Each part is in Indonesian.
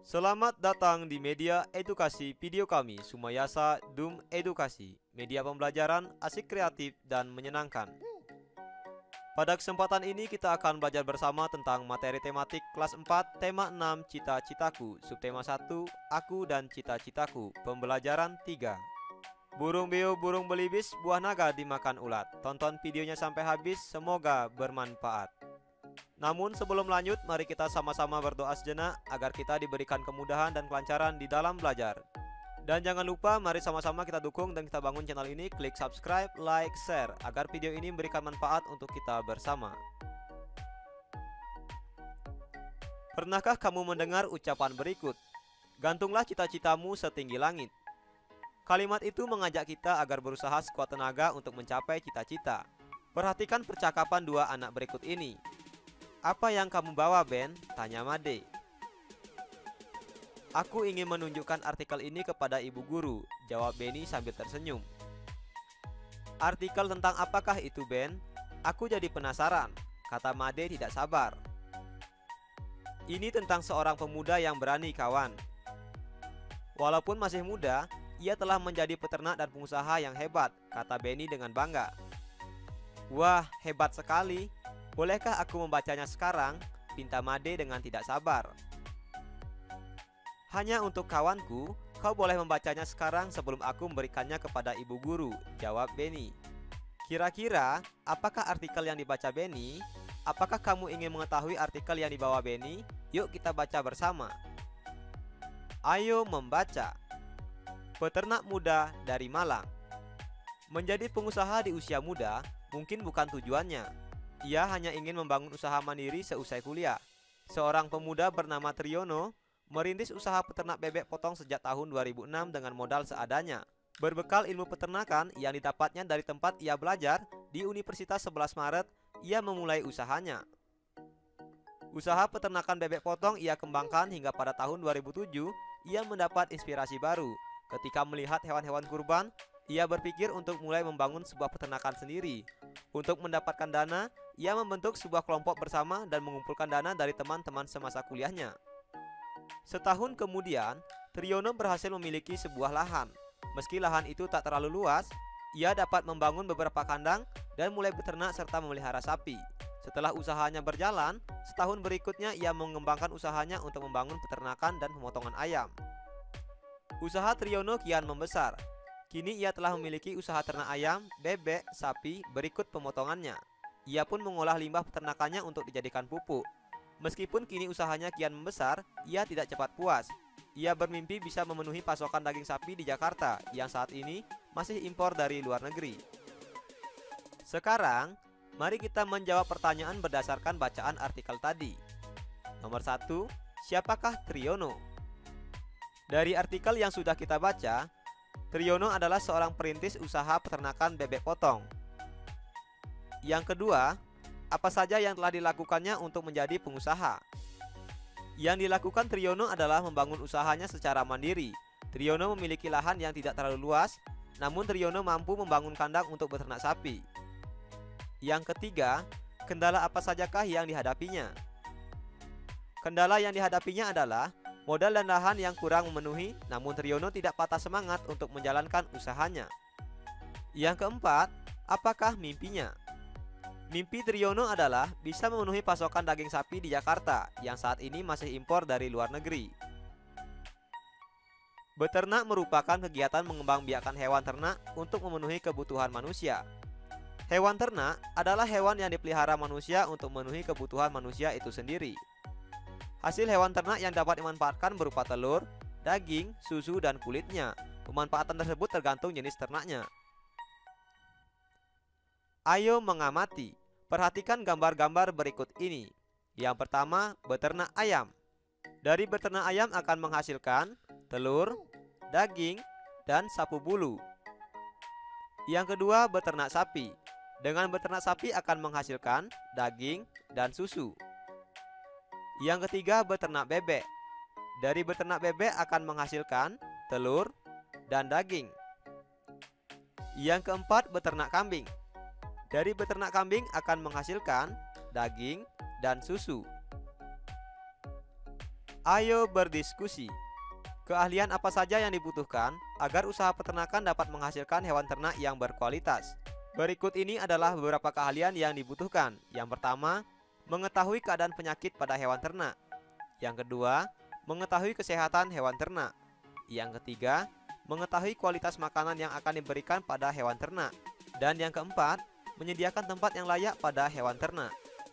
Selamat datang di media edukasi video kami, Sumayasa Dum Edukasi, media pembelajaran asik, kreatif, dan menyenangkan. Pada kesempatan ini kita akan belajar bersama tentang materi tematik kelas 4, tema 6, cita-citaku, subtema 1, aku dan cita-citaku, pembelajaran 3. Burung beo, burung belibis, buah naga dimakan ulat. Tonton videonya sampai habis, semoga bermanfaat. Namun sebelum lanjut, mari kita sama-sama berdoa sejenak agar kita diberikan kemudahan dan kelancaran di dalam belajar. Dan jangan lupa, mari sama-sama kita dukung dan kita bangun channel ini. Klik subscribe, like, share agar video ini memberikan manfaat untuk kita bersama. Pernahkah kamu mendengar ucapan berikut? Gantunglah cita-citamu setinggi langit. Kalimat itu mengajak kita agar berusaha sekuat tenaga untuk mencapai cita-cita. Perhatikan percakapan dua anak berikut ini. "Apa yang kamu bawa, Ben?" tanya Made. "Aku ingin menunjukkan artikel ini kepada ibu guru," jawab Benny sambil tersenyum. "Artikel tentang apakah itu, Ben? Aku jadi penasaran," kata Made tidak sabar. "Ini tentang seorang pemuda yang berani, kawan. Walaupun masih muda, ia telah menjadi peternak dan pengusaha yang hebat," kata Benny dengan bangga. "Wah, hebat sekali. Bolehkah aku membacanya sekarang?" pinta Made dengan tidak sabar. "Hanya untuk kawanku, kau boleh membacanya sekarang sebelum aku memberikannya kepada ibu guru," jawab Benny. "Kira-kira apakah artikel yang dibaca Benny? Apakah kamu ingin mengetahui artikel yang dibawa Benny? Yuk kita baca bersama." Ayo membaca. Peternak muda dari Malang. Menjadi pengusaha di usia muda mungkin bukan tujuannya. Ia hanya ingin membangun usaha mandiri seusai kuliah. Seorang pemuda bernama Triyono merintis usaha peternak bebek potong sejak tahun 2006 dengan modal seadanya. Berbekal ilmu peternakan yang didapatnya dari tempat ia belajar di Universitas 11 Maret, ia memulai usahanya. Usaha peternakan bebek potong ia kembangkan hingga pada tahun 2007 ia mendapat inspirasi baru. Ketika melihat hewan-hewan kurban, ia berpikir untuk mulai membangun sebuah peternakan sendiri. Untuk mendapatkan dana, ia membentuk sebuah kelompok bersama dan mengumpulkan dana dari teman-teman semasa kuliahnya. Setahun kemudian, Triyono berhasil memiliki sebuah lahan. Meski lahan itu tak terlalu luas, ia dapat membangun beberapa kandang dan mulai beternak serta memelihara sapi. Setelah usahanya berjalan, setahun berikutnya ia mengembangkan usahanya untuk membangun peternakan dan pemotongan ayam. Usaha Triyono kian membesar. Kini ia telah memiliki usaha ternak ayam, bebek, sapi, berikut pemotongannya. Ia pun mengolah limbah peternakannya untuk dijadikan pupuk. Meskipun kini usahanya kian membesar, ia tidak cepat puas. Ia bermimpi bisa memenuhi pasokan daging sapi di Jakarta yang saat ini masih impor dari luar negeri. Sekarang, mari kita menjawab pertanyaan berdasarkan bacaan artikel tadi. Nomor 1, siapakah Triyono? Dari artikel yang sudah kita baca, Triyono adalah seorang perintis usaha peternakan bebek potong. Yang kedua, apa saja yang telah dilakukannya untuk menjadi pengusaha? Yang dilakukan Triyono adalah membangun usahanya secara mandiri. Triyono memiliki lahan yang tidak terlalu luas, namun Triyono mampu membangun kandang untuk beternak sapi. Yang ketiga, kendala apa sajakah yang dihadapinya? Kendala yang dihadapinya adalah modal dan lahan yang kurang memenuhi, namun Triyono tidak patah semangat untuk menjalankan usahanya. Yang keempat, apakah mimpinya? Mimpi Triyono adalah bisa memenuhi pasokan daging sapi di Jakarta yang saat ini masih impor dari luar negeri. Beternak merupakan kegiatan mengembangbiakan hewan ternak untuk memenuhi kebutuhan manusia. Hewan ternak adalah hewan yang dipelihara manusia untuk memenuhi kebutuhan manusia itu sendiri. Hasil hewan ternak yang dapat dimanfaatkan berupa telur, daging, susu, dan kulitnya. Pemanfaatan tersebut tergantung jenis ternaknya. Ayo mengamati. Perhatikan gambar-gambar berikut ini. Yang pertama, beternak ayam. Dari beternak ayam akan menghasilkan telur, daging, dan sapu bulu. Yang kedua, beternak sapi. Dengan beternak sapi akan menghasilkan daging dan susu. Yang ketiga, beternak bebek. Dari beternak bebek akan menghasilkan telur dan daging. Yang keempat, beternak kambing. Dari beternak kambing akan menghasilkan daging dan susu. Ayo berdiskusi. Keahlian apa saja yang dibutuhkan agar usaha peternakan dapat menghasilkan hewan ternak yang berkualitas? Berikut ini adalah beberapa keahlian yang dibutuhkan. Yang pertama, mengetahui keadaan penyakit pada hewan ternak. Yang kedua, mengetahui kesehatan hewan ternak. Yang ketiga, mengetahui kualitas makanan yang akan diberikan pada hewan ternak. Dan yang keempat, menyediakan tempat yang layak pada hewan ternak.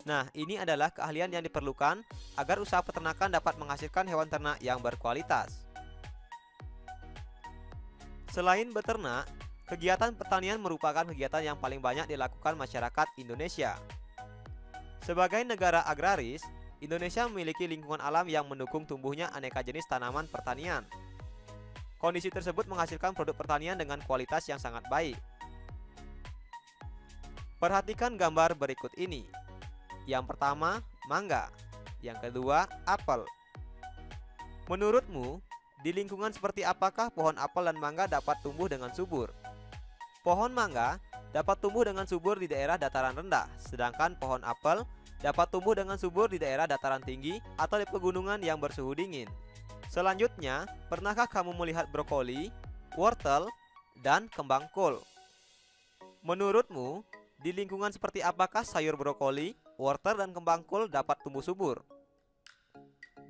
Nah, ini adalah keahlian yang diperlukan agar usaha peternakan dapat menghasilkan hewan ternak yang berkualitas. Selain beternak, kegiatan pertanian merupakan kegiatan yang paling banyak dilakukan masyarakat Indonesia. Sebagai negara agraris, Indonesia memiliki lingkungan alam yang mendukung tumbuhnya aneka jenis tanaman pertanian. Kondisi tersebut menghasilkan produk pertanian dengan kualitas yang sangat baik. Perhatikan gambar berikut ini. Yang pertama, mangga. Yang kedua, apel. Menurutmu, di lingkungan seperti apakah pohon apel dan mangga dapat tumbuh dengan subur? Pohon mangga dapat tumbuh dengan subur di daerah dataran rendah, sedangkan pohon apel dapat tumbuh dengan subur di daerah dataran tinggi atau di pegunungan yang bersuhu dingin. Selanjutnya, pernahkah kamu melihat brokoli, wortel, dan kembang kol? Menurutmu, di lingkungan seperti apakah sayur brokoli, wortel, dan kembang kol dapat tumbuh subur?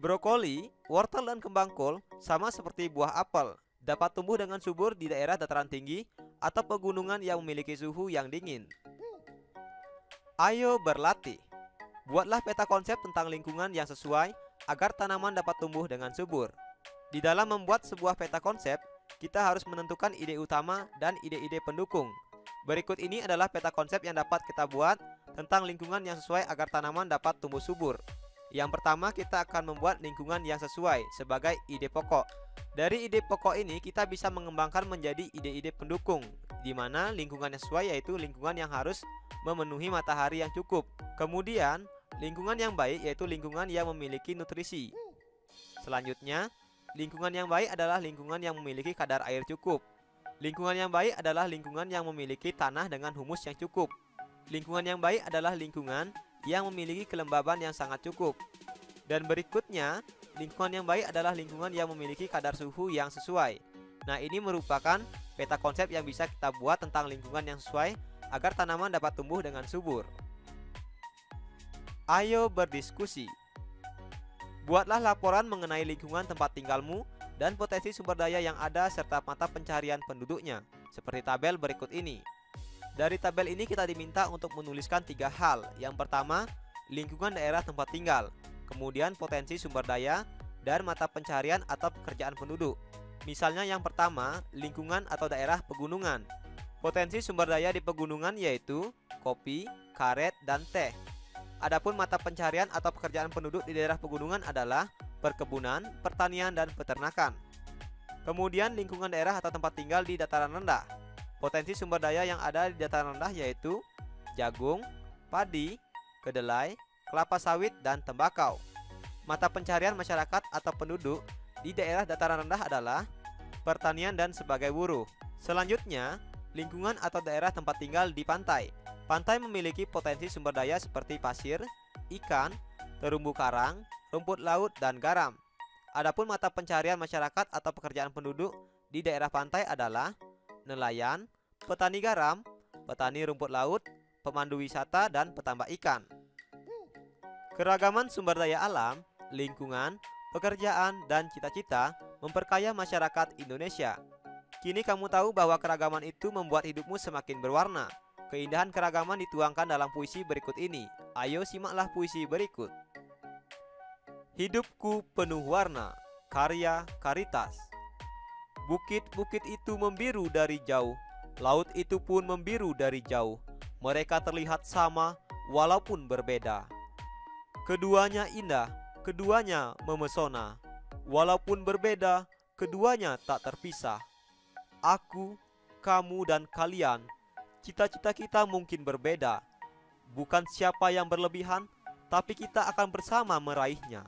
Brokoli, wortel, dan kembang kol sama seperti buah apel, dapat tumbuh dengan subur di daerah dataran tinggi atau pegunungan yang memiliki suhu yang dingin. Ayo berlatih. Buatlah peta konsep tentang lingkungan yang sesuai agar tanaman dapat tumbuh dengan subur. Di dalam membuat sebuah peta konsep, kita harus menentukan ide utama dan ide-ide pendukung. Berikut ini adalah peta konsep yang dapat kita buat tentang lingkungan yang sesuai agar tanaman dapat tumbuh subur. Yang pertama, kita akan membuat lingkungan yang sesuai sebagai ide pokok. Dari ide pokok ini kita bisa mengembangkan menjadi ide-ide pendukung, di mana lingkungan yang sesuai yaitu lingkungan yang harus memenuhi matahari yang cukup. Kemudian, lingkungan yang baik yaitu lingkungan yang memiliki nutrisi. Selanjutnya, lingkungan yang baik adalah lingkungan yang memiliki kadar air cukup. Lingkungan yang baik adalah lingkungan yang memiliki tanah dengan humus yang cukup. Lingkungan yang baik adalah lingkungan yang memiliki kelembaban yang sangat cukup. Dan berikutnya, lingkungan yang baik adalah lingkungan yang memiliki kadar suhu yang sesuai. Nah, ini merupakan peta konsep yang bisa kita buat tentang lingkungan yang sesuai agar tanaman dapat tumbuh dengan subur. Ayo berdiskusi. Buatlah laporan mengenai lingkungan tempat tinggalmu dan potensi sumber daya yang ada serta mata pencaharian penduduknya, seperti tabel berikut ini. Dari tabel ini kita diminta untuk menuliskan 3 hal. Yang pertama, lingkungan daerah tempat tinggal, kemudian potensi sumber daya, dan mata pencaharian atau pekerjaan penduduk. Misalnya yang pertama, lingkungan atau daerah pegunungan. Potensi sumber daya di pegunungan yaitu kopi, karet, dan teh. Adapun mata pencaharian atau pekerjaan penduduk di daerah pegunungan adalah perkebunan, pertanian, dan peternakan. Kemudian lingkungan daerah atau tempat tinggal di dataran rendah. Potensi sumber daya yang ada di dataran rendah yaitu jagung, padi, kedelai, kelapa sawit, dan tembakau. Mata pencaharian masyarakat atau penduduk di daerah dataran rendah adalah pertanian dan sebagai buruh. Selanjutnya, lingkungan atau daerah tempat tinggal di pantai. Pantai memiliki potensi sumber daya seperti pasir, ikan, terumbu karang, rumput laut, dan garam. Adapun mata pencaharian masyarakat atau pekerjaan penduduk di daerah pantai adalah nelayan, petani garam, petani rumput laut, pemandu wisata, dan petambak ikan. Keragaman sumber daya alam, lingkungan, pekerjaan, dan cita-cita memperkaya masyarakat Indonesia. Kini kamu tahu bahwa keragaman itu membuat hidupmu semakin berwarna. Keindahan keragaman dituangkan dalam puisi berikut ini. Ayo simaklah puisi berikut. Hidupku penuh warna, karya Karitas. Bukit-bukit itu membiru dari jauh, laut itu pun membiru dari jauh. Mereka terlihat sama, walaupun berbeda. Keduanya indah, keduanya memesona. Walaupun berbeda, keduanya tak terpisah. Aku, kamu, dan kalian, cita-cita kita mungkin berbeda. Bukan siapa yang berlebihan, tapi kita akan bersama meraihnya.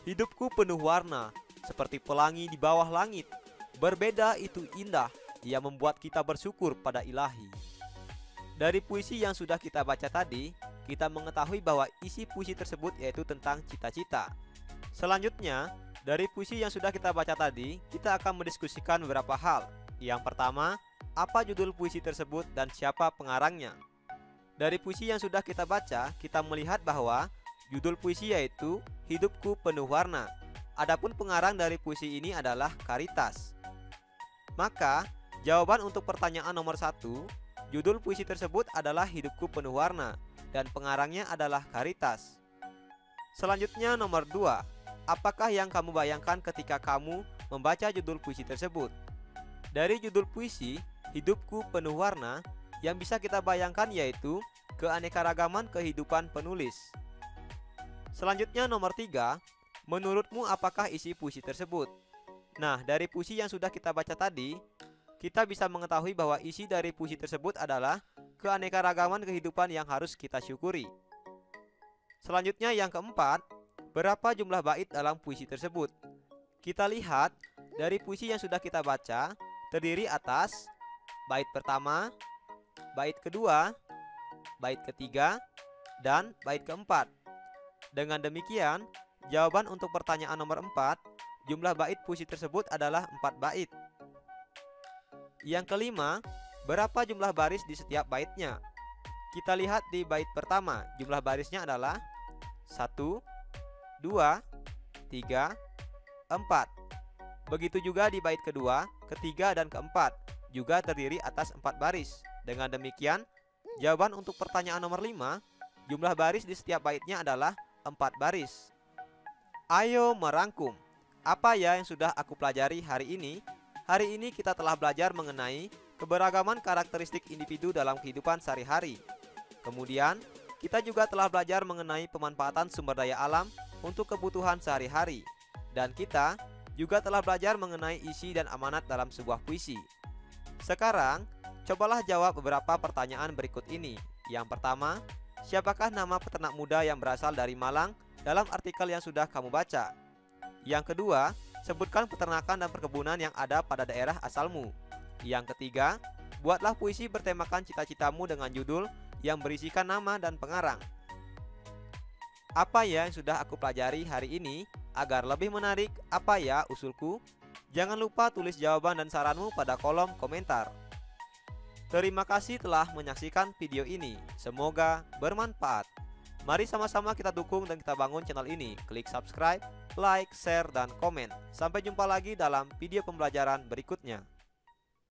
Hidupku penuh warna, seperti pelangi di bawah langit. Berbeda itu indah, yang membuat kita bersyukur pada Ilahi. Dari puisi yang sudah kita baca tadi, kita mengetahui bahwa isi puisi tersebut yaitu tentang cita-cita. Selanjutnya, dari puisi yang sudah kita baca tadi, kita akan mendiskusikan beberapa hal. Yang pertama, apa judul puisi tersebut dan siapa pengarangnya? Dari puisi yang sudah kita baca, kita melihat bahwa judul puisi yaitu Hidupku Penuh Warna. Adapun pengarang dari puisi ini adalah Caritas. Maka, jawaban untuk pertanyaan nomor 1, judul puisi tersebut adalah Hidupku Penuh Warna dan pengarangnya adalah Caritas. Selanjutnya nomor 2, apakah yang kamu bayangkan ketika kamu membaca judul puisi tersebut? Dari judul puisi Hidupku Penuh Warna, yang bisa kita bayangkan yaitu keanekaragaman kehidupan penulis. Selanjutnya nomor 3, menurutmu apakah isi puisi tersebut? Nah, dari puisi yang sudah kita baca tadi, kita bisa mengetahui bahwa isi dari puisi tersebut adalah keanekaragaman kehidupan yang harus kita syukuri. Selanjutnya yang keempat, berapa jumlah bait dalam puisi tersebut? Kita lihat dari puisi yang sudah kita baca, terdiri atas bait pertama, bait kedua, bait ketiga, dan bait keempat. Dengan demikian, jawaban untuk pertanyaan nomor 4, jumlah bait puisi tersebut adalah 4 bait. Yang kelima, berapa jumlah baris di setiap baitnya? Kita lihat di bait pertama, jumlah barisnya adalah 1, 2, 3, 4. Begitu juga di bait kedua, ketiga, dan keempat, juga terdiri atas 4 baris. Dengan demikian, jawaban untuk pertanyaan nomor 5, jumlah baris di setiap baitnya adalah 4 baris. Ayo merangkum. Apa ya yang sudah aku pelajari hari ini? Hari ini kita telah belajar mengenai keberagaman karakteristik individu dalam kehidupan sehari-hari. Kemudian, kita juga telah belajar mengenai pemanfaatan sumber daya alam untuk kebutuhan sehari-hari. Dan kita juga telah belajar mengenai isi dan amanat dalam sebuah puisi. Sekarang, cobalah jawab beberapa pertanyaan berikut ini. Yang pertama, siapakah nama peternak muda yang berasal dari Malang dalam artikel yang sudah kamu baca? Yang kedua, sebutkan peternakan dan perkebunan yang ada pada daerah asalmu. Yang ketiga, buatlah puisi bertemakan cita-citamu dengan judul yang berisikan nama dan pengarang. Apa ya yang sudah aku pelajari hari ini? Agar lebih menarik, apa ya usulku? Jangan lupa tulis jawaban dan saranmu pada kolom komentar. Terima kasih telah menyaksikan video ini. Semoga bermanfaat. Mari sama-sama kita dukung dan kita bangun channel ini. Klik subscribe, like, share, dan komen. Sampai jumpa lagi dalam video pembelajaran berikutnya.